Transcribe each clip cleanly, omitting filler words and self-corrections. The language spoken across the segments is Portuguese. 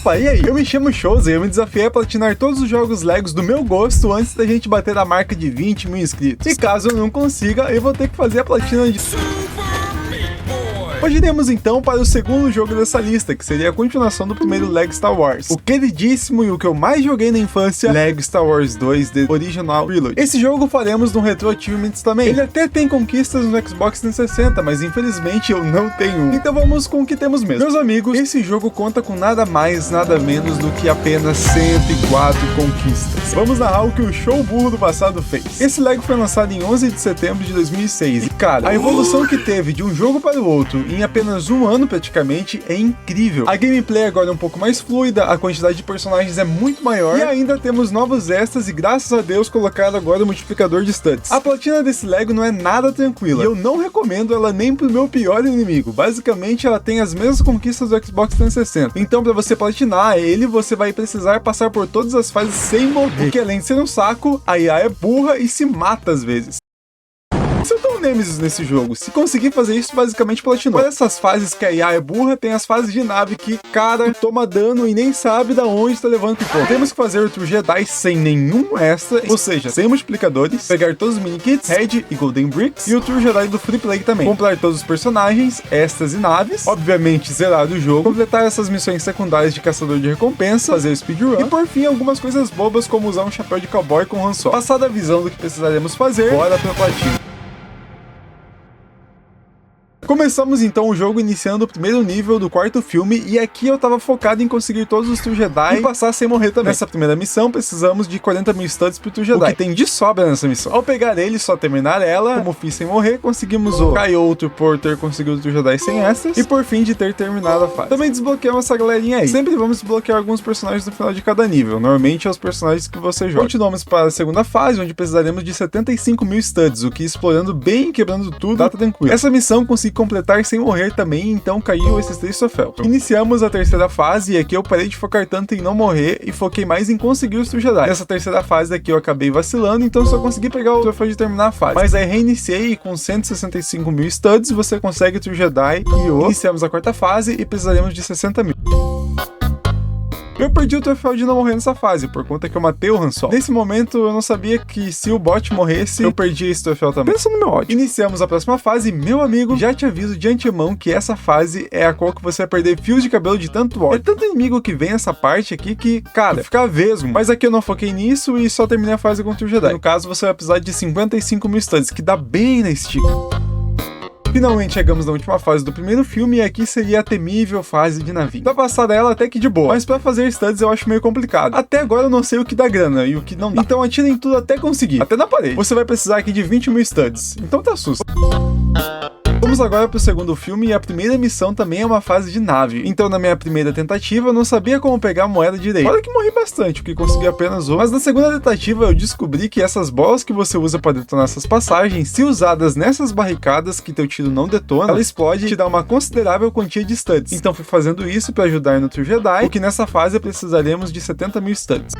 Opa, e aí? Eu me chamo Shoza e eu me desafiei a platinar todos os jogos Legos do meu gosto antes da gente bater a marca de 20 mil inscritos. E caso eu não consiga, eu vou ter que fazer a platina de... Hoje iremos então para o segundo jogo dessa lista, que seria a continuação do primeiro Lego Star Wars, o queridíssimo e o que eu mais joguei na infância, Lego Star Wars 2 The Original Trilogy. Esse jogo faremos no Retro Achievements também. Ele até tem conquistas no Xbox 360, mas infelizmente eu não tenho um. Então vamos com o que temos mesmo. Meus amigos, esse jogo conta com nada mais, nada menos do que apenas 104 conquistas. Vamos narrar o que o show burro do passado fez. Esse Lego foi lançado em 11 de setembro de 2006 e cara, a evolução que teve de um jogo para o outro em apenas um ano praticamente é incrível. A gameplay agora é um pouco mais fluida, a quantidade de personagens é muito maior e ainda temos novos extras e graças a Deus colocaram agora o multiplicador de studs. A platina desse Lego não é nada tranquila e eu não recomendo ela nem pro meu pior inimigo. Basicamente ela tem as mesmas conquistas do Xbox 360. Então para você platinar ele, você vai precisar passar por todas as fases sem morrer. Porque além de ser um saco, a IA é burra e se mata às vezes. São tão nêmesis nesse jogo. Se conseguir fazer isso, basicamente platinou. Por essas fases que a IA é burra, tem as fases de nave que, cara, toma dano e nem sabe da onde tá levando o pipoca. Temos que fazer outro Jedi sem nenhum extra, ou seja, sem multiplicadores, pegar todos os mini-kits, Red e Golden Bricks, e o Tour Jedi do Free Play também. Comprar todos os personagens, extras e naves, obviamente zerar o jogo, completar essas missões secundárias de caçador de recompensa, fazer o speedrun, e por fim algumas coisas bobas como usar um chapéu de cowboy com Han Solo. Passada a visão do que precisaremos fazer, bora pra platina. Começamos então o jogo iniciando o primeiro nível do quarto filme e aqui eu tava focado em conseguir todos os Tour Jedi e passar sem morrer também. Nessa primeira missão precisamos de 40 mil studs pro Tour Jedi, o que tem de sobra nessa missão. Ao pegar ele, só terminar ela, como fiz sem morrer, conseguimos o Kyoto por ter conseguido o Tour Jedi sem extras e por fim de ter terminado a fase. Também desbloqueamos essa galerinha aí. Sempre vamos desbloquear alguns personagens no final de cada nível, normalmente é os personagens que você joga. Continuamos para a segunda fase, onde precisaremos de 75 mil studs, o que explorando bem e quebrando tudo, tá tranquilo. Essa missão consegui completar sem morrer também, então caiu esses 3 troféus. Iniciamos a terceira fase e aqui eu parei de focar tanto em não morrer e foquei mais em conseguir os Tour Jedi. Nessa terceira fase daqui eu acabei vacilando, então só consegui pegar o troféu de terminar a fase. Mas aí reiniciei e com 165 mil studs você consegue o Tour Jedi e iniciamos a quarta fase e precisaremos de 60 mil. Eu perdi o troféu de não morrer nessa fase, por conta que eu matei o Han Solo. Nesse momento, eu não sabia que se o bot morresse, eu perdi esse troféu também. Pensa no meu ódio. Iniciamos a próxima fase, meu amigo, já te aviso de antemão que essa fase é a qual que você vai perder fios de cabelo de tanto ódio. É tanto inimigo que vem essa parte aqui que, cara, fica vesgo. Mas aqui eu não foquei nisso e só terminei a fase com o Tour Jedi. No caso, você vai precisar de 55 mil studs, que dá bem na estica. Finalmente chegamos na última fase do primeiro filme e aqui seria a temível fase de navio. Pra passar dela até que de boa, mas pra fazer studs eu acho meio complicado. Até agora eu não sei o que dá grana e o que não dá. Então atirem tudo até conseguir, até na parede. Você vai precisar aqui de 20 mil studs, então tá susto. Vamos agora pro segundo filme e a primeira missão também é uma fase de nave. Então na minha primeira tentativa eu não sabia como pegar a moeda direito. Olha que morri bastante, porque consegui apenas uma. Mas na segunda tentativa eu descobri que essas bolas que você usa para detonar essas passagens, se usadas nessas barricadas que teu tiro não detona, ela explode e te dá uma considerável quantia de studs. Então fui fazendo isso para ajudar no Tour Jedi, o que nessa fase precisaremos de 70 mil studs.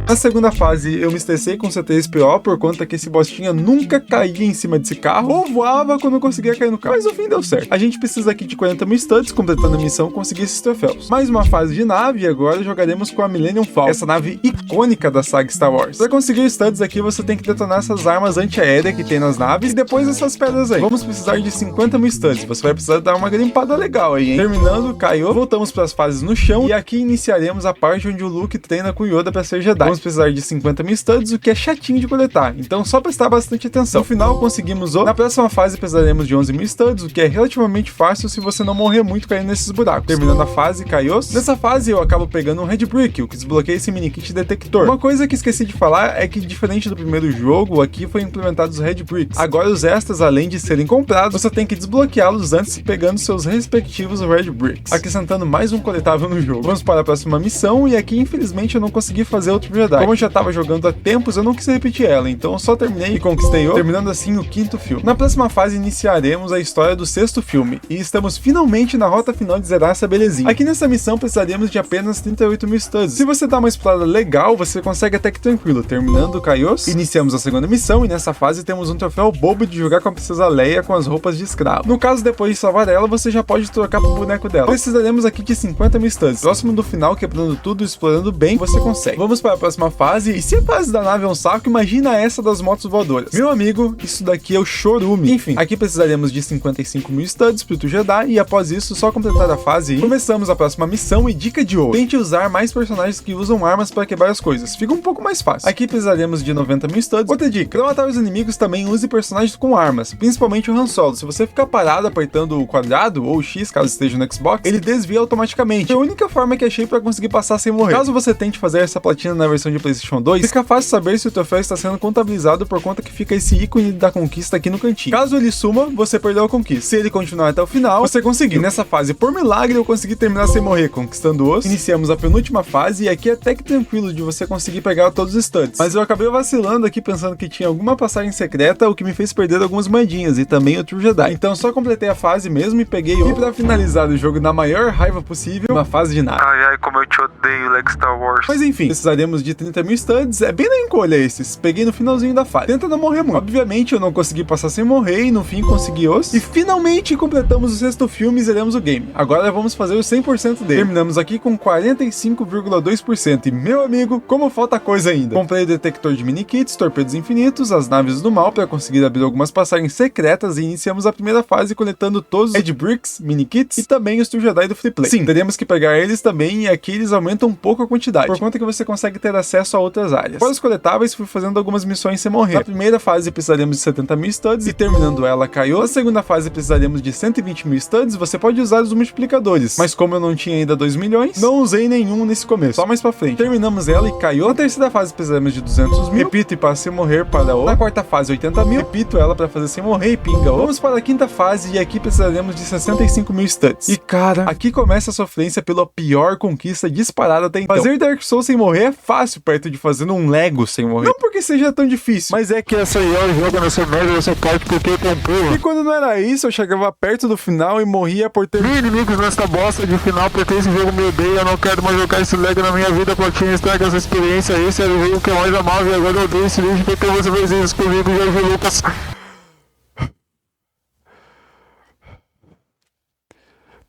Na segunda fase, eu me estressei com o C3PO por conta que esse bostinha nunca caía em cima desse carro ou voava quando eu conseguia cair no carro, mas no fim deu certo. A gente precisa aqui de 40 mil studs, completando a missão, conseguir esses troféus. Mais uma fase de nave e agora jogaremos com a Millennium Falcon, essa nave icônica da saga Star Wars. Para conseguir studs aqui, você tem que detonar essas armas antiaéreas que tem nas naves e depois essas pedras aí. Vamos precisar de 50 mil studs, você vai precisar dar uma grimpada legal aí, hein? Terminando, caiu, voltamos para as fases no chão e aqui iniciaremos a parte onde o Luke treina com o Yoda para ser Jedi. Vamos precisar de 50 mil studs, o que é chatinho de coletar, então só prestar bastante atenção. No final conseguimos o... Na próxima fase precisaremos de 11 mil studs, o que é relativamente fácil se você não morrer muito caindo nesses buracos. Terminando a fase, caiu. Nessa fase eu acabo pegando um Red Brick, o que desbloqueia esse mini kit detector. Uma coisa que esqueci de falar é que, diferente do primeiro jogo, aqui foi implementados os Red Bricks. Agora os extras, além de serem comprados, você tem que desbloqueá-los antes pegando seus respectivos Red Bricks, acrescentando mais um coletável no jogo. Vamos para a próxima missão e aqui infelizmente eu não consegui fazer outro Jedi. Como eu já tava jogando há tempos, eu não quis repetir ela, então eu só terminei e conquistei outro, terminando assim o 5º filme. Na próxima fase iniciaremos a história do 6º filme, e estamos finalmente na rota final de zerar essa belezinha. Aqui nessa missão precisaríamos de apenas 38.000 studs. Se você dá uma explorada legal, você consegue até que tranquilo. Terminando o Kaios, iniciamos a segunda missão, e nessa fase temos um troféu bobo de jogar com a princesa Leia com as roupas de escravo. No caso, depois de salvar ela, você já pode trocar pro boneco dela. Precisaremos aqui de 50.000 studs. Próximo do final, quebrando tudo, explorando bem, você consegue. Vamos para a próxima fase, e se a fase da nave é um saco, imagina essa das motos voadoras. Meu amigo, isso daqui é o chorume. Enfim, aqui precisaremos de 55.000 studs pro Jedi, e após isso, só completar a fase e começamos a próxima missão. E dica de ouro: tente usar mais personagens que usam armas para quebrar as coisas, fica um pouco mais fácil. Aqui precisaremos de 90.000 studs. Outra dica: para matar os inimigos também use personagens com armas, principalmente o Han Solo. Se você ficar parado apertando o quadrado ou o X, caso esteja no Xbox, ele desvia automaticamente. É a única forma que achei para conseguir passar sem morrer. Caso você tente fazer essa platina na versão de PlayStation 2, fica fácil saber se o troféu está sendo contabilizado por conta que fica esse ícone da conquista aqui no cantinho. Caso ele suma, você perdeu a conquista. Se ele continuar até o final, você conseguiu. E nessa fase, por milagre, eu consegui terminar sem morrer, conquistando-os. Iniciamos a penúltima fase, e aqui é até que tranquilo de você conseguir pegar todos os studs. Mas eu acabei vacilando aqui pensando que tinha alguma passagem secreta, o que me fez perder algumas moedinhas e também outro Jedi. Então só completei a fase mesmo e peguei o... E pra finalizar o jogo na maior raiva possível, uma fase de nave. Ai, como eu te odeio, Lego Star Wars. Mas enfim, precisaremos de 30.000 studs, é bem na encolha esses. Peguei no finalzinho da fase. Tenta não morrer muito. Obviamente eu não consegui passar sem morrer, e no fim consegui os... E finalmente completamos o 6º filme e zeramos o game. Agora vamos fazer o 100% dele. Terminamos aqui com 45,2%. E meu amigo, como falta coisa ainda. Comprei o detector de mini-kits, torpedos infinitos, as naves do mal para conseguir abrir algumas passagens secretas, e iniciamos a primeira fase coletando todos os Edge Bricks, mini-kits e também os True Jedi do Free Play. Sim, teremos que pegar eles também, e aqui eles aumentam um pouco a quantidade, por conta que você consegue ter acesso a outras áreas. Para os coletáveis, fui fazendo algumas missões sem morrer. Na primeira fase precisaremos de 70.000 studs, e terminando ela caiu. Na segunda fase precisaremos de 120.000 studs, você pode usar os multiplicadores, mas como eu não tinha ainda 2 milhões, não usei nenhum nesse começo, só mais pra frente. Terminamos ela e caiu. Na terceira fase precisaremos de 200.000, repito, e para sem morrer para o... Na quarta fase 80.000, repito ela para fazer sem morrer e pinga o... Vamos para a quinta fase, e aqui precisaremos de 65.000 studs. E cara, aqui começa a sofrência pela pior conquista disparada até então. Fazer Dark Souls sem morrer é fácil perto de fazer um Lego sem morrer. Não porque seja tão difícil, mas é que essa aí joga nessa merda, nessa parte porque eu comprei. E quando não era isso, eu chegava perto do final e morria por ter inimigos nessa bosta de final, porque esse jogo me odeia, eu não quero mais jogar esse Lego na minha vida, Platinha, estraga essa experiência. Esse era o jogo que eu mais amava, e agora eu odeio esse vídeo porque você fez isso comigo, Jorge Lucas.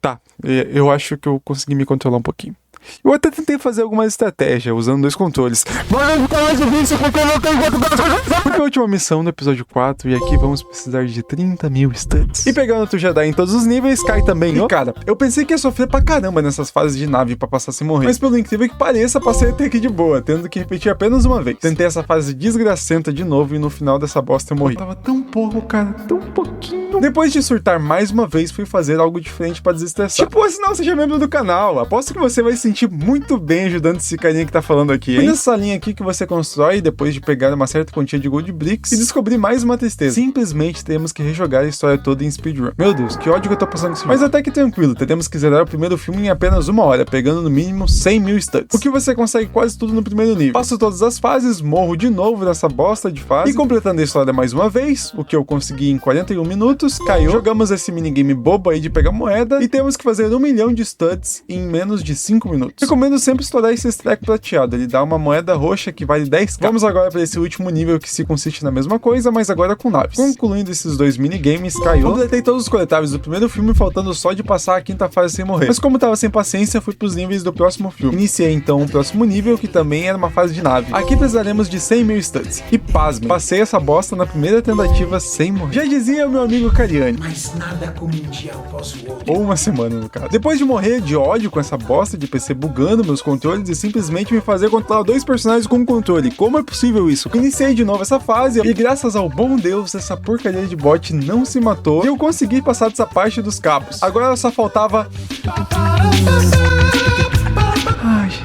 Tá, eu acho que eu consegui me controlar um pouquinho. Eu até tentei fazer algumas estratégias usando 2 controles, mas fica mais difícil porque eu não tenho porque a última missão no episódio 4, e aqui vamos precisar de 30.000 studs. E pegando outro Jedi em todos os níveis, cai também. E cara, eu pensei que ia sofrer pra caramba nessas fases de nave pra passar sem morrer, mas pelo incrível que pareça, passei até aqui de boa, tendo que repetir apenas uma vez. Tentei essa fase desgracenta de novo, e no final dessa bosta eu morri. Eu tava tão pouco, cara, tão pouquinho. Depois de surtar mais uma vez, fui fazer algo diferente pra desestressar. Tipo, afinal, seja membro do canal. Aposto que você vai se sentir muito bem ajudando esse carinha que tá falando aqui, hein? Foi nessa linha aqui que você constrói, depois de pegar uma certa quantia de Gold Bricks, e descobrir mais uma tristeza. Simplesmente temos que rejogar a história toda em speedrun. Meu Deus, que ódio que eu tô passando com isso. Mas até que tranquilo, teremos que zerar o primeiro filme em apenas 1 hora, pegando no mínimo 100.000 studs. O que você consegue quase tudo no primeiro nível. Passo todas as fases, morro de novo nessa bosta de fase, e completando a história mais uma vez, o que eu consegui em 41 minutos, caiu. Jogamos esse minigame bobo aí de pegar moeda, e temos que fazer 1 milhão de studs em menos de 5 minutos. Recomendo sempre estourar esse treco prateado, ele dá uma moeda roxa que vale 10k. Vamos agora para esse último nível que se consiste na mesma coisa, mas agora com naves. Concluindo esses 2 minigames, caiu. Completei todos os coletáveis do primeiro filme, faltando só de passar a quinta fase sem morrer. Mas como tava sem paciência, fui pros níveis do próximo filme. Iniciei então o próximo nível, que também era uma fase de nave. Aqui precisaremos de 100.000 studs. E pasmem, passei essa bosta na primeira tentativa sem morrer. Já dizia o meu amigo Cariani. Mas nada como um dia após o outro. Ou uma semana, no caso. Depois de morrer de ódio com essa bosta de PC bugando meus controles e simplesmente me fazer controlar 2 personagens com um controle. Como é possível isso? Iniciei de novo essa fase e graças ao bom Deus, essa porcaria de bot não se matou e eu consegui passar dessa parte dos cabos. Agora só faltava...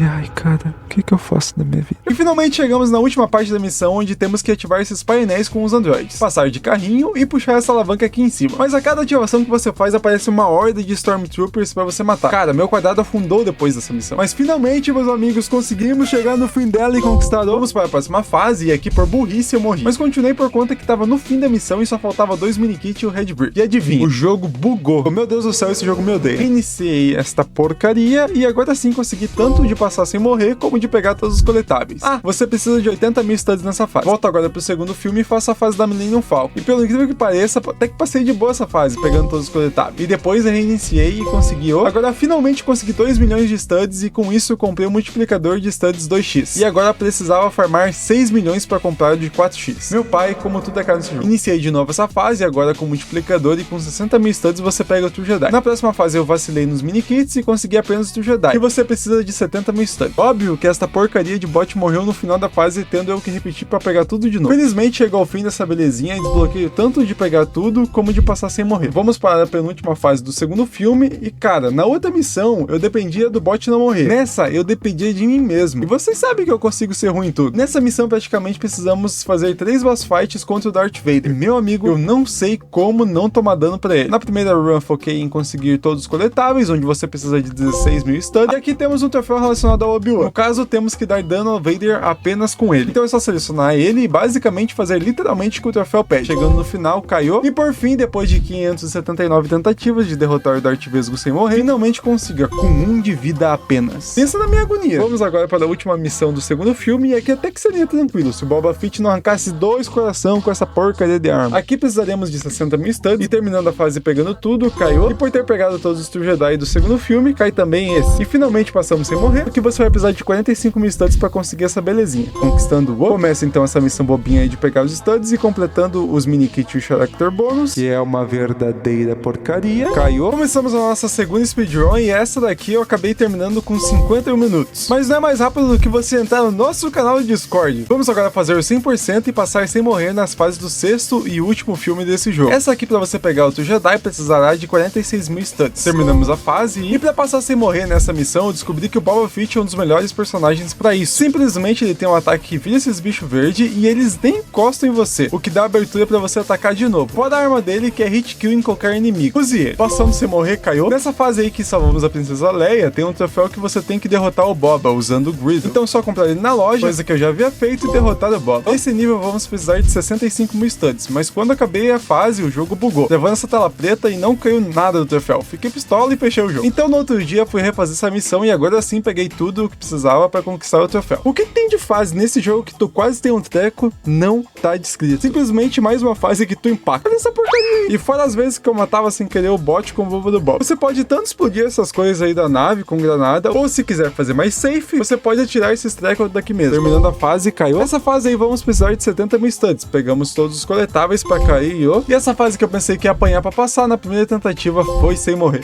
Ai, cara, o que eu faço da minha vida? E finalmente Finalmente chegamos na última parte da missão, onde temos que ativar esses painéis com os androides, passar de carrinho e puxar essa alavanca aqui em cima. Mas a cada ativação que você faz, aparece uma horda de Stormtroopers pra você matar. Cara, meu quadrado afundou depois dessa missão. Mas finalmente, meus amigos, conseguimos chegar no fim dela e conquistar. Vamos para a próxima fase, e aqui por burrice eu morri. Mas continuei por conta que tava no fim da missão e só faltava 2 minikits e o Red Brick. E adivinha, o jogo bugou. Oh, meu Deus do céu, esse jogo me odeia. Reiniciei esta porcaria e agora sim consegui tanto de passar sem morrer, como de pegar todos os coletáveis. Ah, você precisa de 80 mil studs nessa fase. Volto agora pro segundo filme e faço a fase da Millennium Falcon. E pelo incrível que pareça, até que passei de boa essa fase, pegando todos os coletáveis. E depois eu reiniciei e consegui Agora finalmente consegui 2 milhões de studs e com isso eu comprei um multiplicador de studs 2x. E agora precisava farmar 6 milhões para comprar o de 4x. Meu pai, como tudo é caro nesse jogo. Iniciei de novo essa fase, agora com multiplicador, e com 60 mil studs você pega o True Jedi. Na próxima fase eu vacilei nos minikits e consegui apenas o True Jedi. E você precisa de 70 mil studs. Óbvio que esta porcaria de bot morreu no final da fase, tendo eu que repetir para pegar tudo de novo. Felizmente chegou ao fim dessa belezinha e desbloqueio tanto de pegar tudo, como de passar sem morrer. Vamos para a penúltima fase do segundo filme, e cara, na outra missão eu dependia do bot não morrer. Nessa eu dependia de mim mesmo. E vocês sabem que eu consigo ser ruim em tudo. Nessa missão praticamente precisamos fazer 3 boss fights contra o Darth Vader. Meu amigo, eu não sei como não tomar dano pra ele. Na primeira run foquei em conseguir todos os coletáveis, onde você precisa de 16 mil studs. E aqui temos um troféu relacionado ao Obi-Wan. No caso, temos que dar dano ao Vader apenas com ele. Então é só selecionar ele e basicamente fazer literalmente o que o troféu pede. Chegando no final, caiu. E por fim, depois de 579 tentativas de derrotar o Darth Vesgo sem morrer, finalmente consiga com 1 de vida apenas. Pensa na minha agonia. Vamos agora para a última missão do segundo filme, e aqui até que seria tranquilo se o Boba Fett não arrancasse 2 coração com essa porcaria de arma. Aqui precisaremos de 60 mil studs, e terminando a fase pegando tudo, caiu. E por ter pegado todos os True Jedi do segundo filme, cai também esse. E finalmente passamos sem morrer, porque você vai precisar de 45 mil studs para conseguir essa belezinha. Conquistando o começa então essa missão bobinha aí de pegar os studs e completando os minikits e o Character Bonus, que é uma verdadeira porcaria. Caiu. Começamos a nossa segunda speedrun, e essa daqui eu acabei terminando com 51 minutos. Mas não é mais rápido do que você entrar no nosso canal de Discord. Vamos agora fazer o 100% e passar sem morrer nas fases do sexto e último filme desse jogo. Essa aqui, pra você pegar o True Jedi, precisará de 46 mil studs. Terminamos a fase, e pra passar sem morrer nessa missão, eu descobri que o Boba Fett é um dos melhores personagens pra isso. Simplesmente ele tem um ataque que vira esses bichos verdes e eles nem encostam em você, o que dá abertura pra você atacar de novo. Fora a arma dele, que é hit kill em qualquer inimigo. Use ele. Passamos sem morrer, caiu. Nessa fase aí que salvamos a Princesa Leia, tem um troféu que você tem que derrotar o Boba usando o Griddle. Então só comprar ele na loja, coisa que eu já havia feito, e derrotar o Boba. Nesse nível vamos precisar de 65 mil studs, mas quando acabei a fase, o jogo bugou, levando essa tela preta e não caiu nada do troféu. Fiquei pistola e fechei o jogo. Então no outro dia fui refazer essa missão, e agora sim peguei tudo o que precisava pra conquistar o troféu. O que tem de fase nesse jogo que tu quase tem um treco não tá descrito. Simplesmente mais uma fase que tu impacta nessa porcaria. E fora as vezes que eu matava sem querer o bot com o bobo do Bob. Você pode tanto explodir essas coisas aí da nave com granada, ou se quiser fazer mais safe, você pode atirar esses trecos daqui mesmo. Terminando a fase, caiu. Nessa fase aí vamos precisar de 70 mil studs. Pegamos todos os coletáveis pra cair, e essa fase que eu pensei que ia apanhar pra passar, na primeira tentativa foi sem morrer.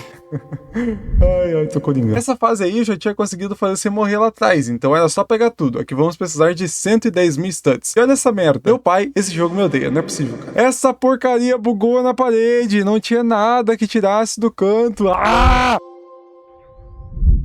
Ai, tô coringando. Essa fase aí eu já tinha conseguido fazer sem morrer lá atrás, então era só pegar tudo. Aqui vamos precisar de 110 mil studs. E olha essa merda. Meu pai, esse jogo me odeia, não é possível, cara. Essa porcaria bugou na parede, não tinha nada que tirasse do canto. Ah!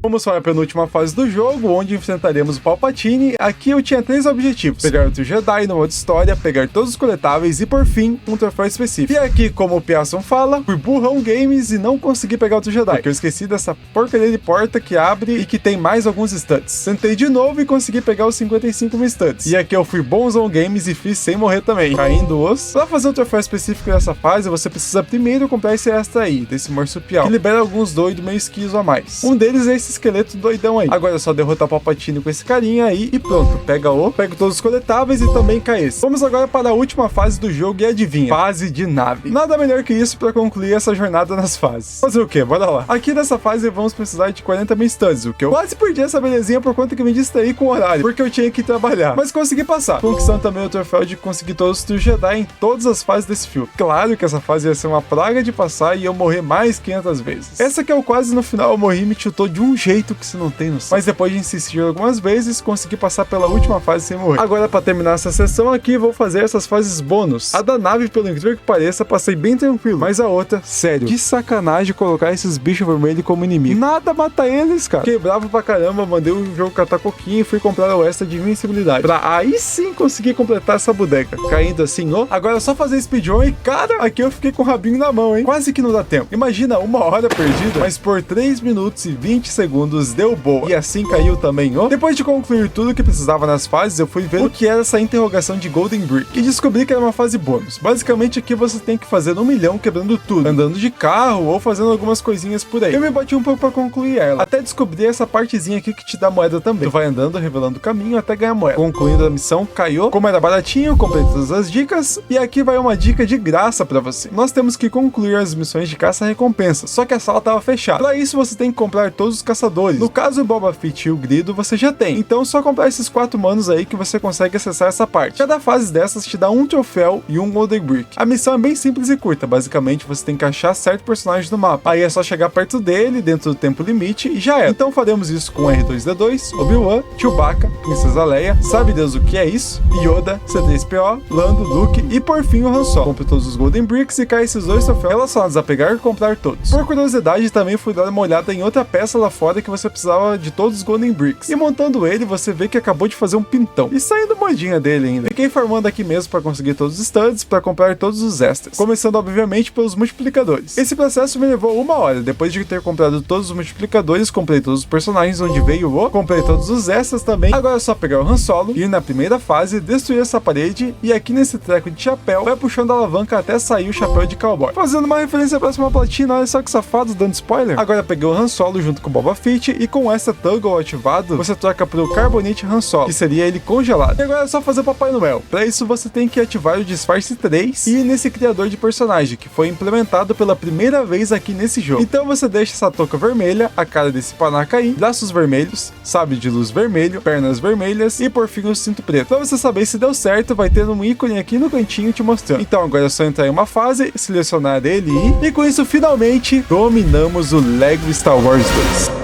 Vamos para a penúltima fase do jogo, onde enfrentaremos o Palpatine. Aqui eu tinha 3 objetivos: pegar o True Jedi no modo história, pegar todos os coletáveis e, por fim, um troféu específico. E aqui, como o Piasson fala, fui burrão games e não consegui pegar o True Jedi, porque eu esqueci dessa porcaria de porta que abre e que tem mais alguns studs. Tentei de novo e consegui pegar os 55 mil studs. E aqui eu fui bonzão games e fiz sem morrer também, caindo os... Pra fazer um troféu específico nessa fase, você precisa primeiro comprar esse extra aí, desse marsupial, que libera alguns doidos meio esquios a mais. Um deles é esse esqueleto doidão aí. Agora é só derrotar o Palpatine com esse carinha aí e pronto. Pega todos os coletáveis e também cai esse. Vamos agora para a última fase do jogo, e adivinha? Fase de nave. Nada melhor que isso para concluir essa jornada nas fases. Fazer o que? Bora lá. Aqui nessa fase vamos precisar de 40 mil studs, o que eu quase perdi essa belezinha por conta que me distraí com o horário, porque eu tinha que trabalhar. Mas consegui passar. Conquistando também o troféu de conseguir todos os True Jedi em todas as fases desse filme. Claro que essa fase ia ser uma praga de passar e eu morrer mais 500 vezes. Essa que eu quase no final eu morri e me tiltou de um jeito que você não tem noção. Mas depois de insistir algumas vezes, consegui passar pela última fase sem morrer. Agora, pra terminar essa sessão aqui, vou fazer essas fases bônus. A da nave, pelo incrível que pareça, passei bem tranquilo. Mas a outra, sério, que sacanagem colocar esses bichos vermelhos como inimigo. Nada mata eles, cara. Fiquei bravo pra caramba, mandei o jogo catar coquinho e fui comprar o extra de invencibilidade. Pra aí sim conseguir completar essa bodega. Caindo assim, ó. Agora é só fazer speedrun e, cara, aqui eu fiquei com o rabinho na mão, hein. Quase que não dá tempo. Imagina, 1 hora perdida, mas por 3 minutos e 20 segundos deu boa. E assim caiu também, ó. Depois de concluir tudo que precisava nas fases, eu fui ver o que era essa interrogação de Golden Brick. E descobri que era uma fase bônus. Basicamente aqui você tem que fazer 1 milhão quebrando tudo. Andando de carro ou fazendo algumas coisinhas por aí. Eu me bati um pouco pra concluir ela. Até descobri essa partezinha aqui que te dá moeda também. Tu vai andando, revelando o caminho até ganhar moeda. Concluindo a missão, caiu. Como era baratinho, comprei todas as dicas. E aqui vai uma dica de graça pra você. Nós temos que concluir as missões de caça-recompensa. Só que a sala tava fechada. Pra isso você tem que comprar todos os caçadores. No caso o Boba Fett e o Grido você já tem. Então é só comprar esses 4 manos aí que você consegue acessar essa parte. Cada fase dessas te dá um troféu e um Golden Brick. A missão é bem simples e curta. Basicamente você tem que achar certo personagem no mapa. Aí é só chegar perto dele, dentro do tempo limite e já é. Então faremos isso com R2-D2, Obi-Wan, Chewbacca, Princesa Leia, sabe Deus o que é isso? Yoda, C3PO, Lando, Luke e por fim o Han Solo. Compre todos os Golden Bricks e cai esses 2 troféus relacionados a pegar e comprar todos. Por curiosidade também fui dar uma olhada em outra peça lá fora que você precisava de todos os Golden Bricks. E montando ele você vê que acabou de fazer um pintão. E saindo moedinha dele ainda. Fiquei farmando aqui mesmo para conseguir todos os studs, para comprar todos os extras. Começando obviamente pelos multiplicadores. Esse processo me levou 1 hora. Depois de ter comprado todos os multiplicadores, comprei todos os personagens onde veio o, comprei todos os extras também. Agora é só pegar o Han Solo, ir na primeira fase, destruir essa parede e aqui nesse treco de chapéu, vai puxando a alavanca até sair o chapéu de cowboy. Fazendo uma referência à próxima platina, olha só que safado, dando spoiler. Agora peguei o Han Solo junto com o Boba Fett e com essa toggle ativado, você troca pro Carbonite Han Solo, que seria ele congelado. E agora é só fazer o Papai Noel. Pra isso você tem que ativar o disfarce 3 e ir nesse criador de personagem, que foi implementado pela primeira vez aqui nesse jogo. Então você deixa essa touca vermelha, a cara desse panaca aí, braços vermelhos, sabre de luz vermelho, pernas vermelhas e por fim o cinto preto. Pra você saber se deu certo, vai ter um ícone aqui no cantinho te mostrando. Então agora é só entrar em uma fase, selecionar ele e com isso finalmente dominamos o Lego Star Wars 2.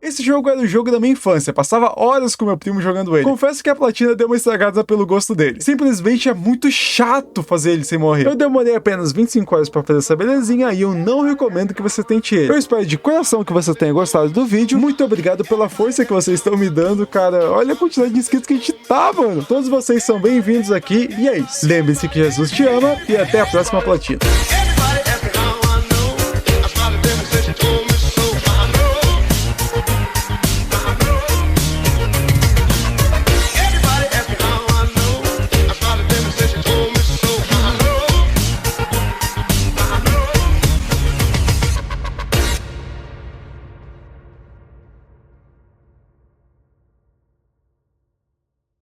Esse jogo era o jogo da minha infância, passava horas com meu primo jogando ele. Confesso que a platina deu uma estragada pelo gosto dele. Simplesmente é muito chato fazer ele sem morrer. Eu demorei apenas 25 horas pra fazer essa belezinha e eu não recomendo que você tente ele. Eu espero de coração que você tenha gostado do vídeo. Muito obrigado pela força que vocês estão me dando, cara. Olha a quantidade de inscritos que a gente tá, mano. Todos vocês são bem-vindos aqui e é isso. Lembre-se que Jesus te ama e até a próxima platina.